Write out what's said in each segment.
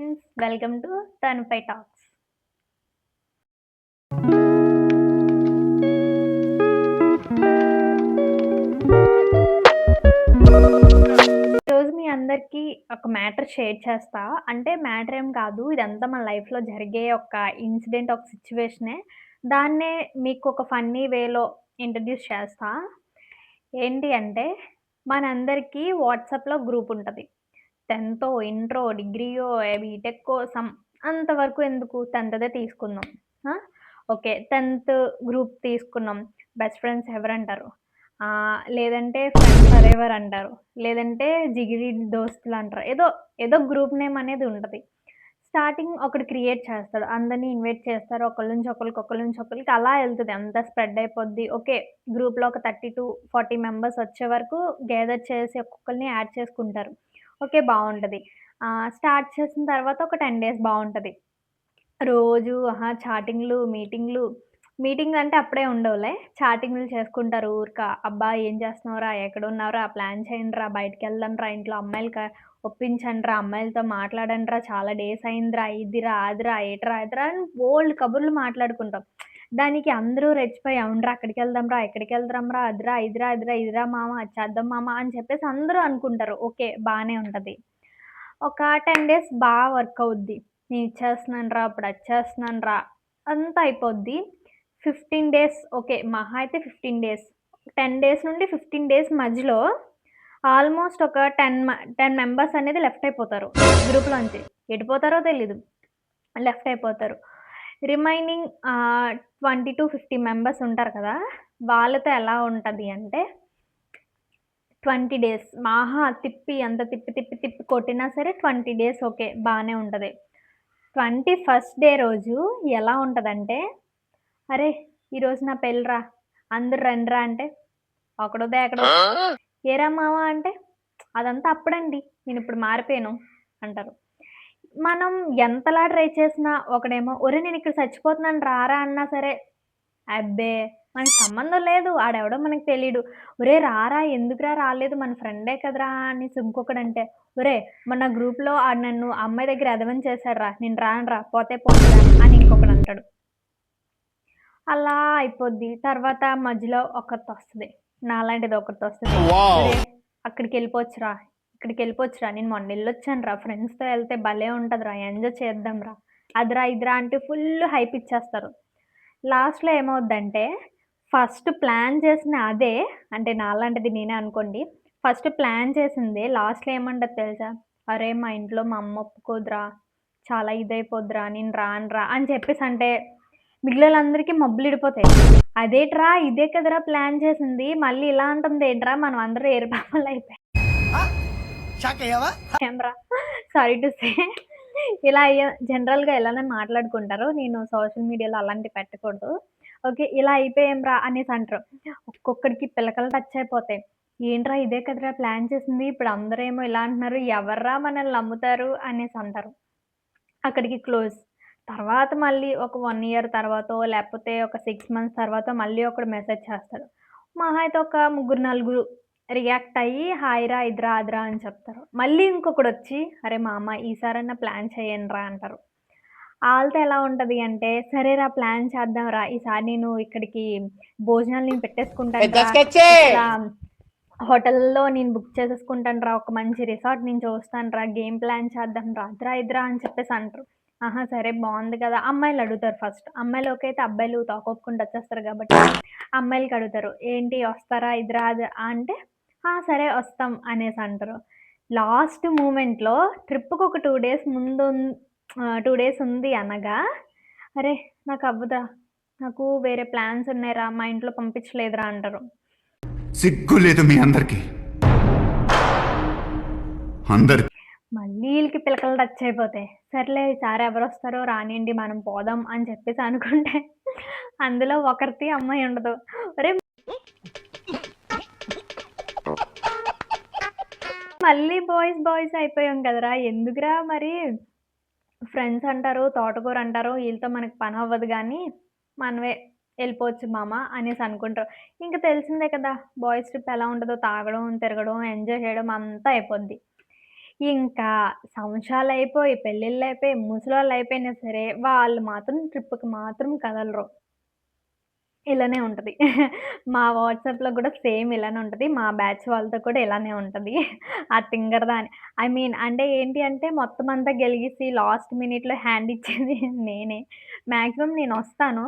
Friends, welcome to తనుపై talks. ఈరోజు మీ అందరికీ ఒక మ్యాటర్ షేర్ చేస్తా. అంటే మ్యాటర్ ఏం కాదు. ఇదంతా మన లైఫ్‌లో జరిగే ఒక ఇన్సిడెంట్, ఒక సిట్యుయేషనే. దాన్నే మీకు ఒక ఫన్నీ వేలో ఇంట్రడ్యూస్ చేస్తా. ఏంటి అంటే మనందరికీ వాట్సాప్‌లో గ్రూప్ ఉంటది. 10థో, ఇంటరో, డిగ్రీయో, బీటెక్కో అంతవరకు ఎందుకు 10థదే తీసుకుందాం. ఆ! ఓకే. 10థ్ గ్రూప్ తీసుకున్నాం. బెస్ట్ ఫ్రెండ్స్ ఎవరంటారు? లేదంటే ఫ్రెండ్స్ ఫరెవర్ అంటారు. లేదంటే జిగిరి దోస్తులంటారు. ఏదో గ్రూప్ నేమ్ అనేది ఉంటది. స్టార్టింగ్ ఒకడు క్రియేట్ చేస్తాడు. అందరిని ఇన్వైట్ చేస్తారు. ఒకళ్ళ నుంచి ఒకళ్ళకి, ఒకళ్ళ నుంచి ఒకళ్ళకి అలా ఎళ్తది. అంతా స్ప్రెడ్ అయిపోద్ది. ఓకే. గ్రూప్‌లో ఒక 30-40 మెంబర్స్ వచ్చే వరకు గ్యాదర్ చేసి ఒక్కొక్కళ్ళని యాడ్ చేసుకుంటారు. ఓకే. బావుంటది. స్టార్ట్ చేసిన తర్వాత ఒక 10 డేస్ బావుంటది. రోజు చాటింగ్‌లు, మీటింగ్‌లంటే అప్పుడే ఉండవులే. చాటింగ్‌లు చేసుకుంటారు ఊరిక. "అబ్బా! ఏం చేస్తున్నావురా? ఎక్కడున్నావురా? ప్లాన్ చేయండిరా, బయటికెళ్దాంరా, ఇంట్లో ఒప్పించండ్రా, అమ్మాయిలతో మాట్లాడండిరా, చాలా డేస్ అయిందిరా, ఇదిరా, అదిరా, ఏట్రా, ఏట్రా" అని బోలెడు కబుర్లు మాట్లాడుకుంటాం. దానికి అందరూ రెచ్చిపోయి, "అవునురా అక్కడికెళ్దాంరా, ఎక్కడికెళ్దాంరా, అదిరా, ఇదిరా, అదిరా, ఇదిరా మామ, అది చేద్దాం మామ" అని చెప్పేసి అందరూ అనుకుంటారు. ఓకే. బానే ఉంటది. ఒక 10 డేస్ వర్క్ అవుద్ది. నేను ఇది చేస్తున్నానురా, అప్పుడు అది చేస్తున్నానురా అంతా అయిపోద్ది. 15 డేస్ ఓకే. మహా అయితే 15 డేస్. 10 డేస్ నుండి 15 డేస్ మధ్యలో ఆల్‌మోస్ట్ ఒక 10 మెంబర్స్ అనేది లెఫ్ట్ అయిపోతారు గ్రూప్‌లోంచి. ఎటు పోతారో తెలీదు. లెఫ్ట్ అయిపోతారు. రిమైనింగ్ 20-50 మెంబర్స్ ఉంటారు కదా! వాళ్ళతో ఎలా ఉంటది అంటే 20 డేస్ తిప్పి కొట్టినా సరే 20 డేస్ ఓకే. బానే ఉంటది. 21st డే రోజు ఎలా ఉంటదంటే, "అరే! ఈరోజు నా పెళ్ళిరా, అందరూ రండిరా" అంటే, "ఒకడోదే ఎక్కడో ఏరా మావ" అంటే, "అదంతా అప్పుడండి. నేనిప్పుడు మారిపోయాను" అంటారు. మనం ఎంతలా ట్రై చేసినా ఒకడేమో, "ఒరేయ్! నేనిక్కడ చచ్చిపోతున్నాను రారా" అన్నా సరే, అబ్బే! మనకి సంబంధం లేదు. ఆడెవడో మనకు తెలీడు. "ఒరేయ్! రారా ఎందుకురా రాలేదు మన ఫ్రెండే కదరా" అనేసి ఇంకొకడంటే, "ఒరేయ్! మొన్న గ్రూప్‌లో ఆడు నన్ను ఆ అమ్మాయి దగ్గర ఎదవని చేశాడురా. నేను రానురా పోతే పోనీరా" అని ఇంకొకడంటాడు. అలా అయిపోద్ది. తర్వాత మధ్యలో ఒకతొస్తది. నాలాంటిది ఒకతొస్తది. వావ్! "ఒరేయ్! అక్కడికెళ్ళిపోవచ్చురా, ఇక్కడికెళ్ళిపోవచ్చురా. నేను మొన్నెళ్ళొచ్చానురా. ఫ్రెండ్స్‌తో ఎళ్తే భలే ఉంటదిరా. ఎంజాయ్ చేద్దాంరా. అదిరా, ఇదిరా" అంటే ఫుల్ హైప్ ఇచ్చేస్తారు. లాస్ట్‌లో ఏమవుద్దంటే, ఫస్ట్ ప్లాన్ చేసిన అదే అంటే నాలాంటిది నేనే అనుకోండి. ఫస్ట్ ప్లాన్ చేసిందే లాస్ట్‌లో ఏమంటది తెలుసా? "అరే! మా ఇంట్లో మా అమ్మ ఒప్పుకోదురా. చాలా ఇదైపోద్దిరా. నేను రానురా" అని చెప్పేసి అంటే మిగిలోళ్ళందరికీ మబ్బులిడిపోతాయి. "అదేట్రా! ఇదే కదరా ప్లాన్ చేసింది. మళ్ళీ ఇలా అంటుందేంట్రా? మనం అందరం ఏరుపాపలయిపోయాం" షాక్ అయ్యావా? సారీ టు సే ఇలా జనరల్‌గా ఇలానే మాట్లాడుకుంటారు. నేను సోషల్ మీడియాలో అలాంటివి పెట్టకూడదు. ఓకే. ఇలా అయిపోయాంరా అనేసి అంటారు. ఒక్కొక్కడికి పిలకలు టచ్ అయిపోతాయి. ఏంట్రా ఇదే కదరా ప్లాన్ చేసింది. ఇప్పుడు అందరేమో ఇలా అంటున్నారు. ఎవర్రా మనల్ని నమ్ముతారు అనేసి అంటారు. అక్కడికి క్లోజ్. తర్వాత మళ్ళీ ఒక 1 ఇయర్ తర్వాతో, లేపోతే ఒక 6 మంత్స్ తర్వాతో మళ్ళీ ఒకడు మెసేజ్ చేస్తాడు. మహా అయితే ఒక ముగ్గురు, నలుగురు రియాక్ట్ అయ్యి, "హాయ్ రా, ఇదిరా, అదిరా" అని చెప్తారు. మళ్ళీ ఇంకొకడొచ్చి, "అరే మామ ఈసారన్నా ప్లాన్ చేయండిరా" అంటారు. ఆళ్ళతో ఎలా ఉంటది అంటే, "సరేరా ప్లాన్ చేద్దాంరా. ఈసారి నేను ఇక్కడికి భోజనాలు నేను పెద్ద పెట్టేసుకుంటానురా. స్కెచ్చే! ఇక్కడ హోటల్‌లో నేను బుక్ చేసేసుకుంటానురా. ఒక మంచి రిసార్ట్ నేను చూస్తానురా. Game plan చేద్దాంరా. అదిరా, ఇదిరా" అని చెప్పేసి అంటారు. ఆహా! సరే బావుంది కదా! అమ్మాయిలు అడుగుతారు ఫస్ట్. అమ్మాయిలు ఓకే అయితే అబ్బాయిలు తోకూపుకుంటూ వచ్చేస్తారు కాబట్టి అమ్మాయిలకి అడుగుతారు. "ఏంటి వస్తారా? ఇదిరా అది" అంటే, "ఆ! సరే వస్తాం" అనేసి అంటారు. లాస్ట్ మూమెంట్‌లో ట్రిప్‌కి ఒక 2 డేస్ ఉంది అనగా, "అరే! నాకవ్వదురా. నాకు వేరే ప్లాన్స్ ఉన్నాయిరా. మా ఇంట్లో పంపించలేదురా" అంటారు. సిగ్గు లేదు మీ అందరికి అందరికి మళ్ళీ ఈళ్ళకి పిలకలు టచ్ అయిపోతాయి. సర్లే ఈసారి ఎవరొస్తారో రానియండి మనం పోదాం అని చెప్పేసి అనుకుంటే అందులో ఒకరితి అమ్మాయి ఉండదు. ఒరేయ్! మళ్ళీ బాయ్స్ అయిపోయాం కదరా! ఎందుకురా మరి ఫ్రెండ్స్ అంటారు, తోటకూర అంటారు. ఈళ్ళతో మనకు పనవ్వదు గానీ, మనమే ఎళ్ళిపోవచ్చు మామ అనేసి అనుకుంటారు. ఇంక తెలిసిందే కదా! బాయ్స్ ట్రిప్ ఎలా ఉంటదో తాగడం, తిరగడం, ఎంజాయ్ చేయడం అంతా అయిపోద్ది. ఇంకా సంవత్సరాలయిపోయి, పెళ్ళిళ్ళయిపోయి, ముసలోళ్ళయిపోయినా సరే, వాళ్ళు మాత్రం ట్రిప్‌కి మాత్రం కదలరు. ఇలానే ఉంటది. మా వాట్సాప్‌లో గూడా సేమ్ ఇలానే ఉంటది. మా బ్యాచ్ వాళ్ళతో కూడా ఇలానే ఉంటది. ఆ తింగరదాని ఐ మీన్ అంటే ఏంటి అంటే మొత్తం అంతా గెలిగిసి లాస్ట్ మినిట్‌లో హ్యాండ్ ఇచ్చేది నేనే. మాక్సిమం నేనొస్తాను.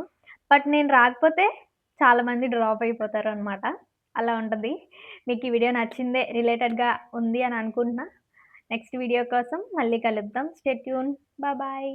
బట్ నేను రాకపోతే చాలా మంది డ్రాప్ అయిపోతారనమాట. అలా ఉంటది. మీకు ఈ వీడియో నచ్చిందే రిలేటెడ్‌గా ఉంది అని అనుకుంటున్నా. నెక్స్ట్ వీడియో కోసం మళ్ళీ కలుద్దాం. Stay tune. బాయ్.